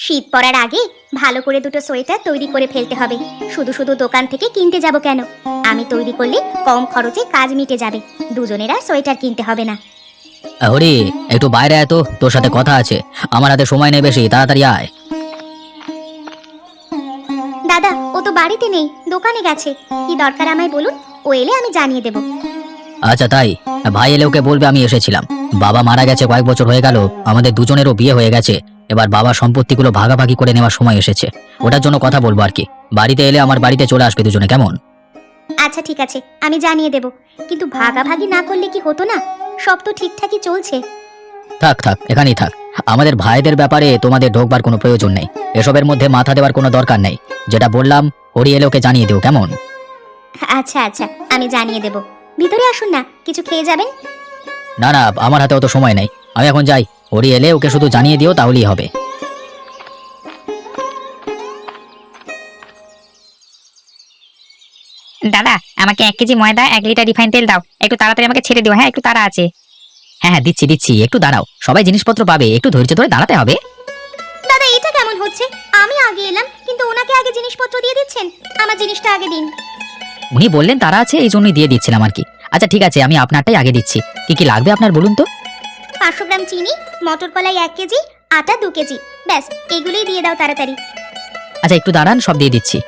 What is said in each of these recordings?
শীত পড়ার আগে ভালো করে দুটো সোয়েটার তৈরি করে ফেলতে হবে। শুধু শুধু দোকান থেকে কিনতে যাব কেন? আমি তৈরি করলে কম খরচে কাজ মিটে যাবে, দুজনের আর সোয়েটার কিনতে হবে না। হরি, একটু বাইরে আয় তো, তোর সাথে কথা আছে। আমার হাতে সময় নেই বেশি, তাড়াতাড়ি আয়। দাদা, ও তো বাড়িতে নেই, দোকানে গেছে। কি দরকার আমায় বলুন, ও এলে আমি জানিয়ে দেব। আচ্ছা তাই? ভাই এলে ওকে বলবে আমি এসেছিলাম। বাবা মারা গেছে কয়েক বছর হয়ে গেল, আমাদের দুজনেরও বিয়ে হয়ে গেছে। এবার বাবার সম্পত্তিগুলো ভাগাভাগি করে নেওয়ার সময় এসেছে, ওটার জন্য কথা বলবো আর কি। বাড়িতে এলে আমার বাড়িতে চলে আসবে দুজনে, কেমন? আচ্ছা ঠিক আছে, আমি জানিয়ে দেব। কিন্তু ভাগাভাগি না করলে কি হতো না? সব তো ঠিকঠাকই চলছে। থাক থাক, এখানেই থাক। আমাদের ভাইদের ব্যাপারে তোমাদের ঢোকবার কোনো প্রয়োজন নেই, এসবের মধ্যে মাথা দেওয়ার কোনো দরকার নেই। যেটা বললাম, হরি এলে ওকে জানিয়ে দিও, কেমন? আচ্ছা আচ্ছা, আমি জানিয়ে দেব। ভিতরে আসুন না, কিছু খেয়ে যাবেন। না না, আমার হাতে অত সময় নেই, আমি এখন যাই। হরি এলে ওকে শুধু জানিয়ে দিও, তাহলেই হবে। দাদা, আমাকে 1 কেজি ময়দা 1 লিটার রিফাইন তেল দাও। একটু তাড়াতাড়ি আমাকে ছেড়ে দিও, হ্যাঁ একটু তাড়া আছে। হ্যাঁ হ্যাঁ, দিচ্ছি দিচ্ছি, একটু দাঁড়াও, সবাই জিনিসপত্র পাবে, একটু ধৈর্য ধরে দাঁড়াতে হবে। দাদা, এটা কেমন হচ্ছে? আমি আগে এলাম, কিন্তু ওনাকে আগে জিনিসপত্র দিয়ে দিচ্ছেন। আমার জিনিসটা আগে দিন। উনি বললেন তারা আছে, এই জন্যই দিয়ে দিচ্ছিলাম আর কি। আচ্ছা ঠিক আছে, আমি আপনারটাই আগে দিচ্ছি। কি কি লাগবে আপনার বলুন তো? 500 গ্রাম চিনি, মটর কলাই 1 কেজি, আটা 2 কেজি। ব্যাস, এগুলোই দিয়ে দাও তাড়াতাড়ি। আচ্ছা একটু দাঁড়ান, সব দিয়ে দিচ্ছি।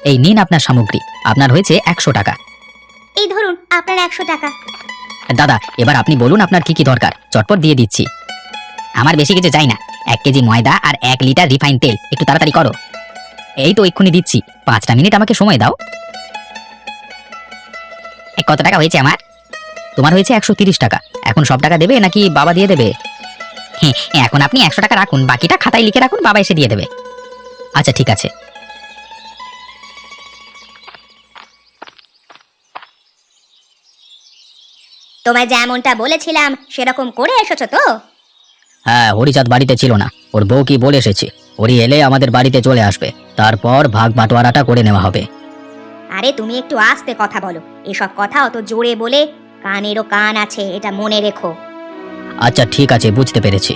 এই নিন আপনার সামগ্রী, আপনার হয়েছে 100 টাকা। এই ধরুন আপনার 100 টাকা। দাদা, এবার আপনি বলুন আপনার কি কি দরকার, চটপট দিয়ে দিচ্ছি। আমার বেশি কিছু চাই না, 1 কেজি ময়দা আর 1 লিটার রিফাইন তেল, একটু তাড়াতাড়ি করো। এই তো এক্ষুনি দিচ্ছি, 5টা মিনিট আমাকে সময় দাও। কত টাকা হয়েছে আমার? তোমার হয়েছে 130 টাকা। এখন সব টাকা দেবে নাকি বাবা দিয়ে দেবে? হ্যাঁ, এখন আপনি 100 টাকা রাখুন, বাকিটা খাতায় লিখে রাখুন, বাবা এসে দিয়ে দেবে। আচ্ছা ঠিক আছে। তোমায় যেমনটা বলেছিলাম সেরকম করে এসেছো তো? হ্যাঁ, হরিচাঁদ বাড়িতে ছিল না, ওর বউ কি বলে এসেছে, হরি এলে আমাদের বাড়িতে চলে আসবে, তারপর ভাগ বাটোয়ারাটা করে নেওয়া হবে। আরে তুমি একটু আস্তে কথা বলো, এসব কথা অত জোরে বলে কানেরও কান আছে, এটা মনে রেখো। আচ্ছা ঠিক আছে, বুঝতে পেরেছি।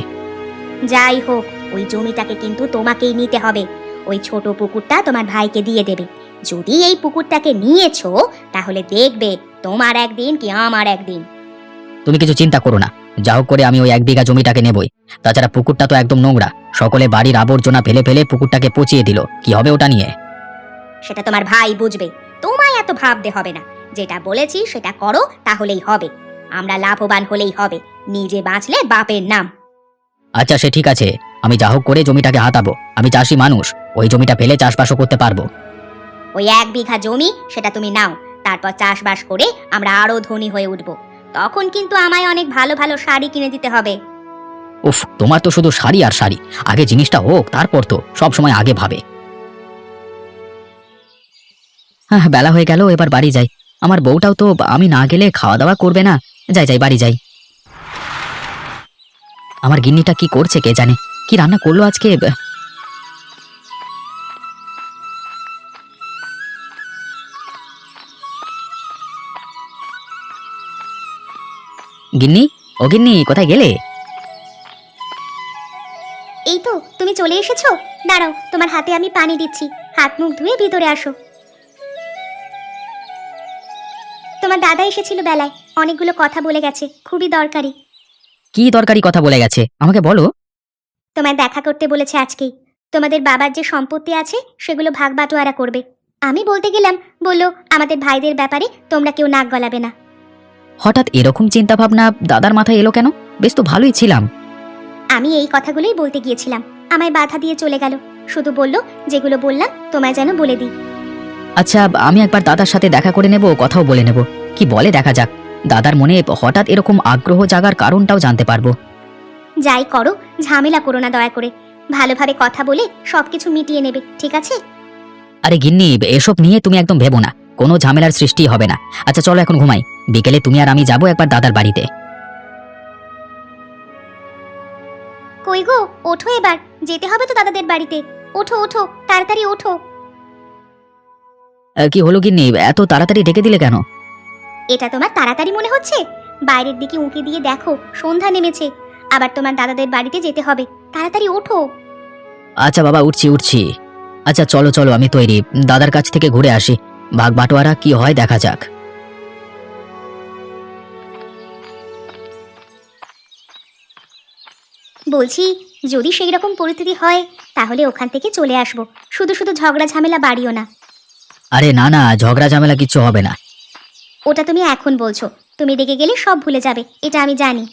যাই হোক, ওই জমিটাকে কিন্তু তোমাকেই নিতে হবে। ওই ছোট পুকুরটা তোমার ভাইকে দিয়ে দেবে। যদি এই পুকুরটাকে নিয়েছো, তাহলে দেখবে তোমার একদিন কি আমার একদিন। তুমি কিছু চিন্তা করো না, যা হোক করে আমি ওই 1 বিঘা জমিটাকে নেবই। তাছাড়া পুকুরটা তো একদম নোংরা, সকলে বাড়ির আবর্জনা ফেলে ফেলে পুকুরটাকে পচিয়ে দিল, কি হবে ওটা নিয়ে? সেটা তোমার ভাই বুঝবে, তোমায় এত ভাবতে হবে না। যেটা বলেছি সেটা করো, তাহলেই হবে। আমরা লাভবান হলেই হবে, নিজে বাঁচলে বাপের নাম। আচ্ছা সে ঠিক আছে, আমি যা হোক করে জমিটাকে হাতাবো, আমি চাষি মানুষ, ওই জমিটা ফেলে চাষবাসও করতে পারবো। ওই 1 বিঘা জমি সেটা তুমি নাও, তারপর চাষবাস করে আমরা আরো ধনী হয়ে উঠব। তখন কিন্তু আমায় অনেক ভালো ভালো শাড়ি কিনে দিতে হবে। উফ, তোমার তো শুধু শাড়ি আর শাড়ি, আগে জিনিসটা হোক তারপর তো, সব সময় আগে ভাবে। হ্যাঁ, বেলা হয়ে গেল, এবার বাড়ি যাই। আমার বউটাও তো আমি না গেলে খাওয়া দাওয়া করবে না। যাই যাই, বাড়ি যাই। আমার গিন্নিটা কি করছে কে জানে, কি রান্না করলো আজকে। গিন্নি, ও গিন্নি, কোথায় গেলে? এই তো তুমি চলে এসেছো। দাঁড়াও, তোমার হাতে আমি পানি দিচ্ছি, হাত মুখ ধুয়ে ভিতরে আসো। তোমার দাদা এসেছিল বেলায়, অনেকগুলো কথা বলে গেছে, খুবই দরকারি। কি দরকারি কথা বলে গেছে, আমাকে বলো। তোমায় দেখা করতে বলেছে আজকেই। তোমাদের বাবার যে সম্পত্তি আছে সেগুলো ভাগ বাটোয়ারা করবে। আমি বলতে গেলাম, বললো আমাদের ভাইদের ব্যাপারে তোমরা কেউ নাক গলাবে না। হঠাৎ এরকম চিন্তা ভাবনা দাদার মাথায় এলো কেন? বেশ তো ভালোই ছিলাম। আমি এই কথাগুলোই বলতে গিয়েছিলাম, আমায় বাধা দিয়ে চলে গেল। শুধু বলল যেগুলো বললাম তোমায় যেন বলে দিই। আচ্ছা, আমি একবার দাদার সাথে দেখা করে নেব, কথাও বলে নেব, কি বলে দেখা যাক। দাদার মনে হঠাৎ এরকম আগ্রহ জাগার কারণটাও জানতে পারবো। যাই করো, ঝামেলা করো না দয়া করে। ভালোভাবে কথা বলে সবকিছু মিটিয়ে নেবে, ঠিক আছে? আরে গিন্নি, এসব নিয়ে তুমি একদম ভেবো না, কোনো ঝামেলার সৃষ্টি হবে না। আচ্ছা চলো এখন ঘুমাই, বিকেলে তুমি আর আমি যাবো একবার দাদার বাড়িতে। কই গো, ওঠো এবার, যেতে হবে তো দাদাদের বাড়িতে। ওঠো ওঠো, তাড়াতাড়ি ওঠো। কি হলো গিন্নি, এত তাড়াতাড়ি ডেকে দিলে কেন? এটা তোমার তাড়াতাড়ি মনে হচ্ছে? বাইরের দিকে উঁকি দিয়ে দেখো, সন্ধ্যা নেমেছে। আবার তোমার দাদাদের বাড়িতে যেতে হবে, তাড়াতাড়ি ওঠো। আচ্ছা বাবা, উঠছি উঠছি। আচ্ছা চলো চলো, আমি তৈরি। দাদার কাছ থেকে ঘুরে আসি, ভাগ বাটোয়ারা কি হয় দেখা যাক। বলছি, যদি সেই রকম পরিস্থিতি হয় তাহলে ওখান থেকে চলে আসবো। শুধু শুধু ঝগড়া ঝামেলা বাড়িও না। আরে না না, ঝগড়া ঝামেলা কিচ্ছু হবে না। ওটা তুমি এখন বলছো, তুমি রেগে গেলে সব ভুলে যাবে, এটা আমি জানি।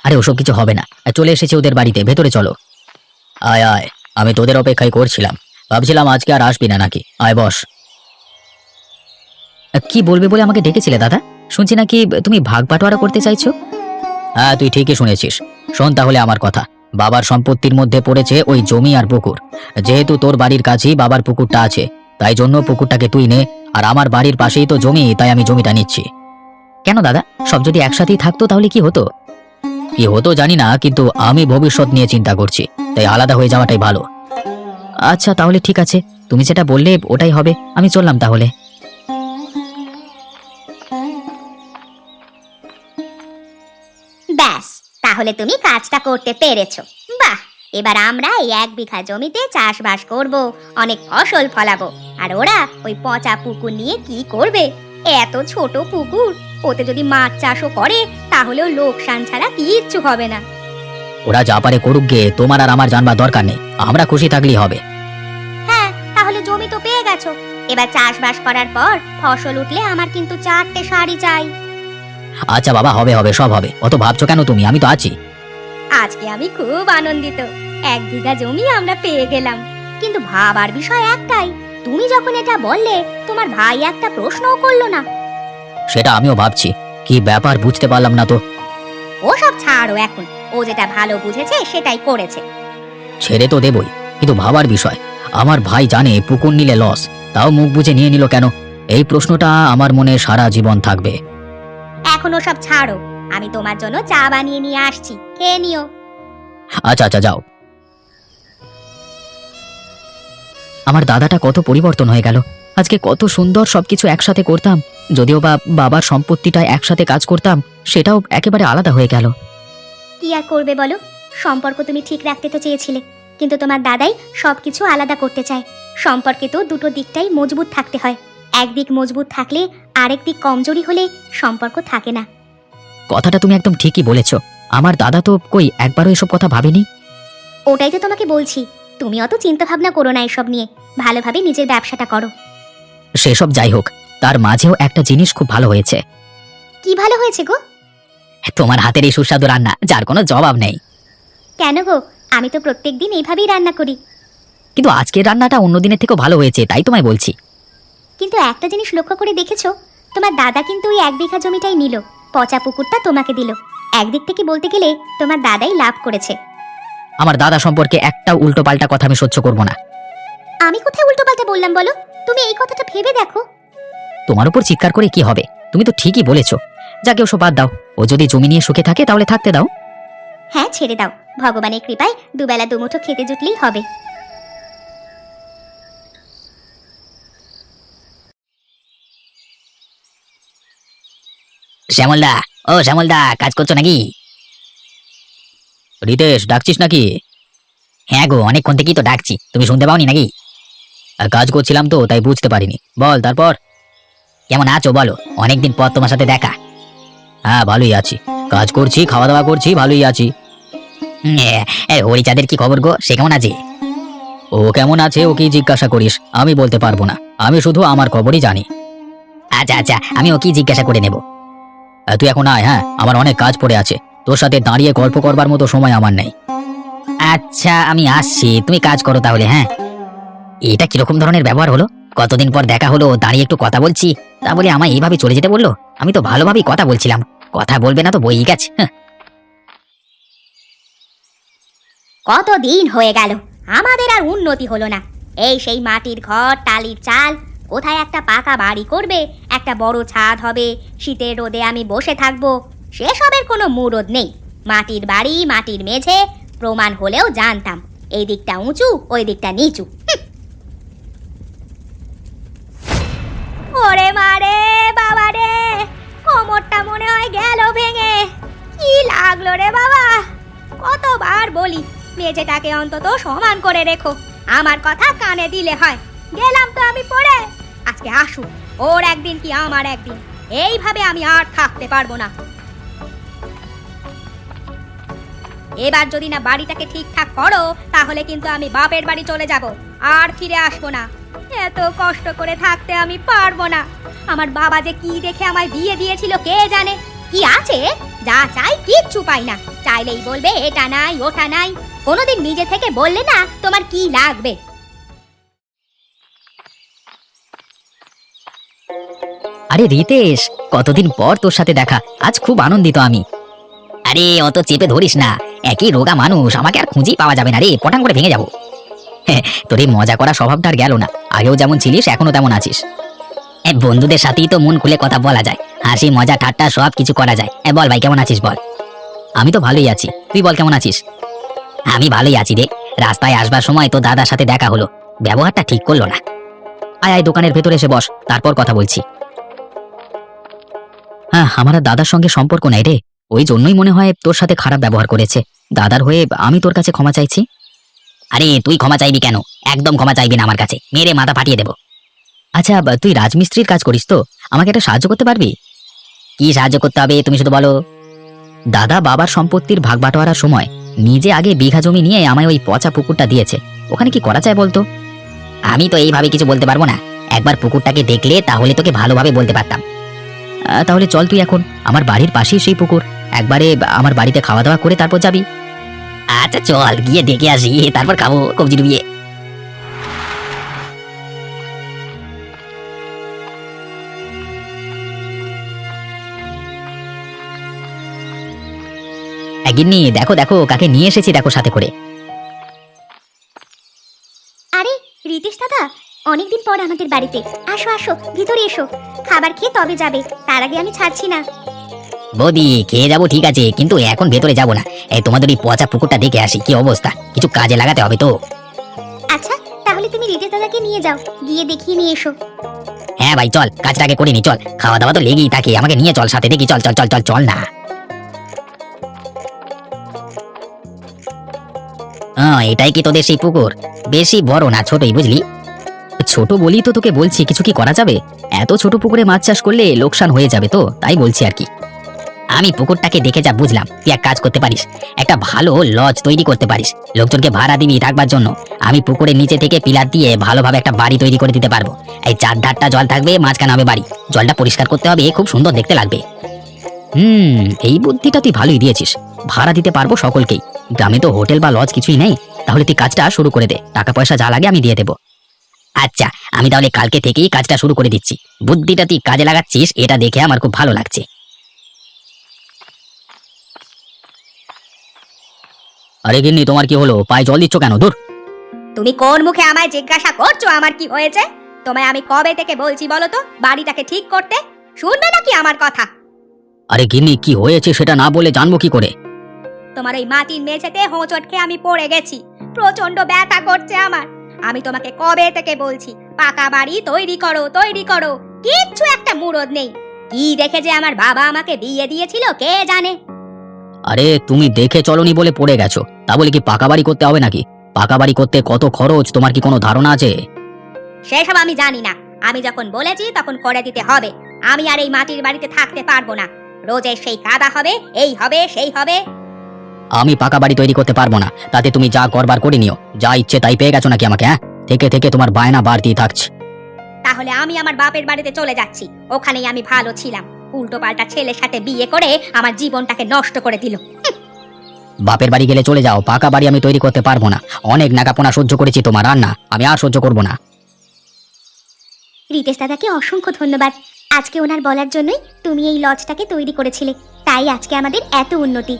আরে ওসব কিছু হবে না, চলে এসেছি ওদের বাড়িতে, ভেতরে চলো। আয় আয়, আমি তোদের অপেক্ষায় করছিলাম, ভাবছিলাম আজকে আর আসবি না নাকি। আয় বস। কি বলবে বলে আমাকে ডেকেছিলে দাদা? শুনছি নাকি তুমি ভাগ বাটোয়ারা করতে চাইছো? হ্যাঁ, তুই ঠিকই শুনেছিস। শোন তাহলে আমার কথা। বাবার সম্পত্তির মধ্যে পড়েছে ওই জমি আর পুকুর। যেহেতু তোর বাড়ির কাছেই বাবার পুকুরটা আছে, তাই জন্য পুকুরটাকে তুই নে। আর আমার বাড়ির পাশেই তো জমি, তাই আমি জমিটা নিচ্ছি। কেন দাদা, সব যদি একসাথেই থাকতো তাহলে কি হতো? কি হতো জানি না, কিন্তু আমি ভবিষ্যৎ নিয়ে চিন্তা করছি, তাই আলাদা হয়ে যাওয়াটাই ভালো। আচ্ছা তাহলে ঠিক আছে, তুমি যেটা বললে ওটাই হবে। আমি চললাম তাহলে। ব্যাস, তাহলে তুমি কাজটা করতে পেরেছো। বাহ, এবার আমরা এই 1 বিঘা জমিতে চাষবাস করব, অনেক ফসল ফলাবো। আর ওরা ওই পচা পুকুর নিয়ে কি করবে? এত ছোট পুকুর, ওতে যদি মাছ চাষও করে তাহলেও লোকসান ছাড়া কিচ্ছু হবে না। ওরা যা পারে করুক গে, তোমার আর আমার জানবার দরকার নেই, আমরা খুশি থাকলেই হবে। হ্যাঁ, তাহলে জমি তো পেয়ে গেছো। এবার চাষবাস করার পর ফসল উঠলে আমার কিন্তু 4টে শাড়ি চাই। আচ্ছা বাবা, হবে হবে, সব হবে। অত ভাবছো কেন তুমি? আমি তো আছি। আজকে আমি খুব আনন্দিত, 1 বিঘা জমি আমরা পেয়ে গেলাম। কিন্তু ভাবার বিষয় একটাই, তুমি যখন এটা বললে তোমার ভাই একটা প্রশ্নও করলো না। সেটা আমিও ভাবছি, কি ব্যাপার বুঝতে পারলাম না তো। ও সব ছাড়ো এখন, ও যেটা ভালো বুঝেছে সেটাই করেছে। ছেড়ে তো দেবই, কিন্তু ভাবার বিষয়, আমার ভাই জানে পুকুর নিলে লস, তাও মুখ বুজে নিয়ে নিল কেন? এই প্রশ্নটা আমার মনে সারা জীবন থাকবে। এখন ও সব ছাড়ো, আমি তোমার জন্য চা বানিয়ে নিয়ে আসছি, খেয়ে নিও। আচ্ছা আচ্ছা, যাও। আমার দাদাটা কত পরিবর্তন হয়ে গেল। আজকে কত সুন্দর সবকিছু একসাথে করতাম, যদিও বা বাবার সম্পত্তিটা একসাথে কাজ করতাম, সেটাও একেবারে আলাদা হয়ে গেল। কি আর করবে বলো, সম্পর্ক তুমি ঠিক রাখতে তো চেয়েছিলে, কিন্তু তোমার দাদাই সবকিছু আলাদা করতে চায়। সম্পর্কে তো দুটো দিকটাই মজবুত থাকতে হয়, একদিক মজবুত থাকলে আরেক দিক কমজোরি হলে সম্পর্ক থাকে না। কথাটা তুমি একদম ঠিকই বলেছ। আমার দাদা তো কই একবারও এসব কথা ভাবেনি। ওটাই তো তোমাকে বলছি, তুমি অত চিন্তা ভাবনা করো না এসব নিয়ে, ভালোভাবে নিজের ব্যবসাটা করো। সেসব যাই হোক, তার মাঝেও একটা জিনিস খুব ভালো হয়েছে। কি ভালো হয়েছে গো? তোমার হাতের এই সুস্বাদু রান্না, যার কোনো জবাব নেই। কেন গো, আমি তো প্রত্যেকদিন এইভাবেই রান্না করি। কিন্তু আজকের রান্নাটা অন্য দিনের থেকেও ভালো হয়েছে, তাই তোমায় বলছি। কিন্তু একটা জিনিস লক্ষ্য করে দেখেছো, তোমার দাদা কিন্তু ওই 1 বিঘা জমিটাই নিল, পচা পুকুরটা তোমাকে দিল। একদিক থেকে বলতে গেলে তোমার দাদাই লাভ করেছে। আমার দাদা সম্পর্কে একটা উল্টো পাল্টা কথা আমি সহ্য করব না। আমি কোথায় উল্টোপাল্টা বললাম বলো? তুমি এই কথাটা ভেবে দেখো। তোমার উপর চিৎকার করে কি হবে? তুমি তো ঠিকই বলেছো। যাকে ওসব বাদ দাও, ও যদি জমি নিয়ে সুখে থাকে তাহলে থাকতে দাও। হ্যাঁ, ছেড়ে দাও, ভগবানের কৃপায় দুবেলা দুমুঠো খেতে জুটলেই হবে। শ্যামলদা, ও শ্যামলদা, কাজ করছো নাকি? রিতেশ, ডাকছিস নাকি? হ্যাঁ গো, অনেকক্ষণ থেকেই তো ডাকছি, তুমি শুনতে পাওনি নাকি? কাজ করছিলাম তো, তাই বুঝতে পারিনি। বল তারপর। কেমন আছো বলো, অনেকদিন পর তোমার সাথে দেখা। হ্যাঁ ভালোই আছি, কাজ করছি, খাওয়া দাওয়া করছি, ভালোই আছি। হরিচাঁদের কি খবর গো, সে কেমন আছে? ও কেমন আছে ওকেই জিজ্ঞাসা করিস, আমি বলতে পারবো না, আমি শুধু আমার খবরই জানি। আচ্ছা আচ্ছা, আমি ওকেই জিজ্ঞাসা করে নেব। তুই এখন আয়, হ্যাঁ আমার অনেক কাজ পড়ে আছে, তোর সাথে দাঁড়িয়ে গল্প করবার মতো সময় আমার নেই। আচ্ছা আমি আসছি, তুমি কাজ করো তাহলে। হ্যাঁ, এটা কিরকম ধরনের ব্যবহার হলো? কতদিন পর দেখা হলো, দাঁড়িয়ে একটু কথা বলছি, তা বলে আমায় এইভাবে চলে যেতে বললো? আমি তো ভালোভাবেই কথা বলছিলাম, কথা বলবে না তো বই গেছে। কতদিন হয়ে গেল, আমাদের আর উন্নতি হলো না। এই সেই মাটির ঘর, টালির চাল, কোথায় একটা পাকা বাড়ি করবে, একটা বড় ছাদ হবে, শীতের রোদে আমি বসে থাকবো, সেসবের কোনো মুরদ নেই। মাটির বাড়ি, মাটির মেঝে, প্রমাণ হলেও জানতাম এই দিকটা উঁচু, ওই দিকটা নিচু। ওরে মারে বাবা রে, কোমরটা মনে হয় গেল ভেঙে। কি লাগলো রে বাবা, কতবার বলি মেজেটাকে অন্তত সমান করে রেখো। আমার কথা কানে দিলে হয়। গেলাম তো আমি পড়ে। আজকে আসুক, ওর একদিন কি আমার একদিন। এইভাবে আমি আর থাকতে পারবো না। এবার যদি না বাড়িটাকে ঠিকঠাক করো, তাহলে কিন্তু আমি বাপের বাড়ি চলে যাব, আর ফিরে আসবো না। এত কষ্ট করে থাকতে আমি পারবো না। আমার বাবা যে কি দেখে আমায় বিয়ে দিয়েছিল কে জানে। কি আছে? যা চাই কিচ্ছু পাই না। চাইলেই বলবে এটা নাই ওটা নাই। কোনোদিন নিজে থেকে বললে না তোমার কি লাগবে। আরে রিতেশ, কতদিন পর তোর সাথে দেখা, আজ খুব আনন্দিত আমি। আরে অত চেপে ধরিস না, একই রোগা মানুষ, আমাকে আর খুঁজেই পাওয়া যাবে না রে, পটাং করে ভেঙে যাবো। হ্যাঁ, তোর এই মজা করা স্বভাবটা আর গেল না, আগেও যেমন ছিলিস এখনো তেমন আছিস। বন্ধুদের সাথেই তো মন খুলে কথা বলা যায়, হাসি মজা ঠাট্টা সব কিছু করা যায়। বল ভাই, কেমন আছিস বল। আমি তো ভালোই আছি, তুই বল কেমন আছিস। আমি ভালোই আছি রে। রাস্তায় আসবার সময় তো দাদার সাথে দেখা হলো, ব্যবহারটা ঠিক করলো না। আয় আয়, দোকানের ভেতরে এসে বস, তারপর কথা বলছি। হ্যাঁ, আমার আর দাদার সঙ্গে সম্পর্ক নাই রে, ওই জন্যই মনে হয় তোর সাথে খারাপ ব্যবহার করেছে। দাদার হয়ে আমি তোর কাছে ক্ষমা চাইছি। আরে তুই ক্ষমা চাইবি কেন? একদম ক্ষমা চাইবি না আমার কাছে, মেরে মাথা ফাটিয়ে দেবো। আচ্ছা, তুই রাজমিস্ত্রির কাজ করিস তো, আমাকে একটা সাহায্য করতে পারবি? কি সাহায্য করতে হবে তুমি শুধু বলো। দাদা বাবার সম্পত্তির ভাগ বাটোয়ারার সময় নিজে আগে বিঘা জমি নিয়ে আমায় ওই পচা পুকুরটা দিয়েছে, ওখানে কি করা যায় বলতো? আমি তো এইভাবে কিছু বলতে পারবো না, একবার পুকুরটাকে দেখলে তাহলে তোকে ভালোভাবে বলতে পারতাম। তাহলে চল, তুই এখন আমার বাড়ির পাশেই সেই পুকুর, একবারে আমার বাড়িতে খাওয়া দাওয়া করে তারপর যাবি। আচ্ছা চল, গিয়ে দেখে আসি, তারপর খাবো কবজি ডুবিয়ে। গিন্নি, দেখো দেখো কাকে নিয়ে এসেছি, দেখো সাথে করে। আরে রিতেশ দাদা, অনেকদিন পর আমাদের বাড়িতে। আসো আসো, ভিতরে এসো। খাবার খেয়ে তবে যাবে, তার আগে আমি ছাড়ছি না। বৌদি, খেয়ে যাবো ঠিক আছে, কিন্তু এখন ভেতরে যাবো না। এই তোমাদের এই পচা পুকুরটা দেখে আসি কি অবস্থা, কিছু কাজে লাগাতে হবে তো। আচ্ছা, তাহলে তুমি রিতেশ দাদাকে নিয়ে যাও, গিয়ে দেখিয়ে নিয়ে এসো। হ্যাঁ ভাই চল, কাজটাকে করে নি, চল। খাওয়া দাওয়া তো লেগেই থাকে, আমাকে নিয়ে চল সাথে, দেখি, চল চল চল চল চল না। এটাই কি তোদের সেই পুকুর? বেশি বড় না, ছোটই বুঝলি। ছোট বলি তো তোকে বলছি, কিছু কি করা যাবে? এত ছোট পুকুরে মাছ চাষ করলে লোকসান হয়ে যাবে তো, তাই বলছি আর কি। আমি পুকুরটাকে দেখে যা বুঝলাম, তুই এক কাজ করতে পারিস, একটা ভালো লজ তৈরি করতে পারিস, লোকজনকে ভাড়া দিবি থাকবার জন্য। আমি পুকুরের নিচে থেকে পিলার দিয়ে ভালোভাবে একটা বাড়ি তৈরি করে দিতে পারবো। এই চারধারটা জল থাকবে, মাঝখানে হবে বাড়ি, জলটা পরিষ্কার করতে হবে, খুব সুন্দর দেখতে লাগবে। এই বুদ্ধিটা তুই ভালোই দিয়েছিস, ভাড়া দিতে পারবো সকলকেই। গ্রামে তো হোটেল বা লজ কিছুই নেই, তাহলে তুই কাজটা শুরু করে দে, টাকা পয়সা যা লাগে আমি দিয়ে দেবো। আচ্ছা, আমি তাহলে কালকে থেকেই কাজটা শুরু করে দিচ্ছি। বুদ্ধিটা তুই কাজে লাগাচ্ছিস, এটা দেখে আমার খুব ভালো লাগছে। আরে গিন্নি, তোমার কি হলো? পায়ে জল দিচ্ছ কেন? দূর। তুমি কোন মুখে আমায় জিজ্ঞাসা করছো আমার কি হয়েছে? তোমায় আমি কবে থেকে বলছি বলো তো, বাড়িটাকে ঠিক করতে? শুনবে নাকি আমার কথা? আরে গিন্নি, কি হয়েছে সেটা না বলে জানবো কি করে? তোমার ওই মাটির মেঝেতে হোঁচট খেয়ে আমি পড়ে গেছি, প্রচন্ড ব্যথা করছে আমার। আমি তোমাকে কবে থেকে বলছি পাকা বাড়ি তৈরি করো তৈরি করো, কিচ্ছু একটা মুরদ নেই। কি দেখে যে আমার বাবা আমাকে বিয়ে দিয়েছিল কে জানে। আরে তুমি দেখে চলনি বলে পড়ে গেছো, তা বলে কি পাকা বাড়ি করতে হবে নাকি? পাকা বাড়ি করতে কত খরচ তোমার কি কোনো ধারণা আছে? সেসব আমি জানি না, আমি যখন বলেছি তখন করে দিতে হবে। আমি আর এই মাটির বাড়িতে থাকতে পারবো না, রোজের সেই কাদা হবে, এই হবে সেই হবে। আমি পাকা বাড়ি তৈরি করতে পারবো না, তাতে তুমি যা করবার করে নিও। যা ইচ্ছে তাই পেয়ে গেছো নাকি আমাকে? হ্যাঁ, থেকে থেকে তোমার বায়না বাড়তেই থাকছে। তাহলে আমি আমার বাপের বাড়িতে চলে যাচ্ছি, ওখানেই আমি ভালো ছিলাম। উল্টো পাল্টা ছেলের সাথে বিয়ে করে আমার জীবনটাকে নষ্ট করে দিল। বাপের বাড়ি গেলে চলে যাও, পাকা বাড়ি আমি তৈরি করতে পারবো না। অনেক নাকাপোনা সহ্য করেছি তোমার, আর না, আমি আর সহ্য করবো না। রিতেশ দাদাকে অসংখ্য ধন্যবাদ, আজকে ওনার বলার জন্যই তুমি এই লজটাকে তৈরি করেছিলে, তাই আজকে আমাদের এত উন্নতি।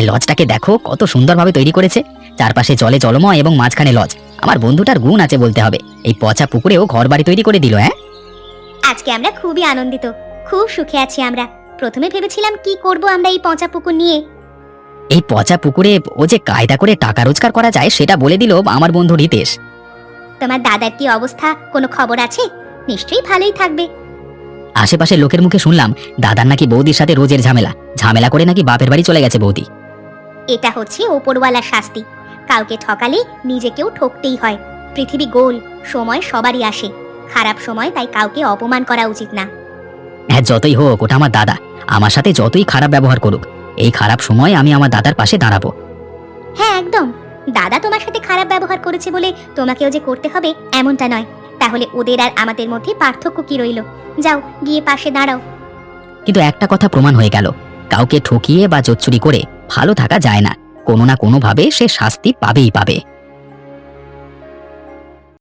এই লজটাকে দেখো কত সুন্দরভাবে তৈরি করেছে, চারপাশে জলে জলময় এবং মাঝখানে লজ। আমার বন্ধুটার গুণ আছে বলতে হবে, এই পচা পুকুরেও ঘর বাড়ি তৈরি করে দিল। হ্যাঁ, আজকে আমরা খুবই আনন্দিত, খুব সুখে আছি আমরা। প্রথমে ভেবেছিলাম কি করব আমরা এই পচা পুকুর নিয়ে। এই পচা পুকুরে ও যে কায়দা করে টাকা রোজগার করা যায় সেটা বলে দিল আমার বন্ধু রিতেশ। তোমার দাদার কি অবস্থা, কোনো খবর আছে? নিশ্চয়ই ভালোই থাকবে। আশেপাশে লোকের মুখে শুনলাম দাদার নাকি বৌদির সাথে রোজের ঝামেলা ঝামেলা করে নাকি বাপের বাড়ি চলে গেছে বৌদি। এটা হচ্ছে ওপরওয়ালার শাস্তি, কাউকে ঠকালে নিজেকেও ঠকতেই হয়। পৃথিবী গোল, সময় সবারই আসে। খারাপ সময় তাই কাউকে অপমান করা উচিত না। হ্যাঁ, যতই হোক ওটা আমার দাদা, আমার সাথে যতই খারাপ ব্যবহার করুক, এই খারাপ সময় আমি আমার দাদার পাশে দাঁড়াবো। হ্যাঁ একদম, দাদা তোমার সাথে খারাপ ব্যবহার করেছে বলে তোমাকেও যে করতে হবে এমনটা নয়। তাহলে ওদের আর আমাদের মধ্যে পার্থক্য কি রইল? যাও গিয়ে পাশে দাঁড়াও। কিন্তু একটা কথা প্রমাণ হয়ে গেল, কাউকে ঠকিয়ে বা জোচ্চুরি করে ভালো থাকা যায় না। কোনো না কোনো ভাবে সে শাস্তি পাবেই পাবে।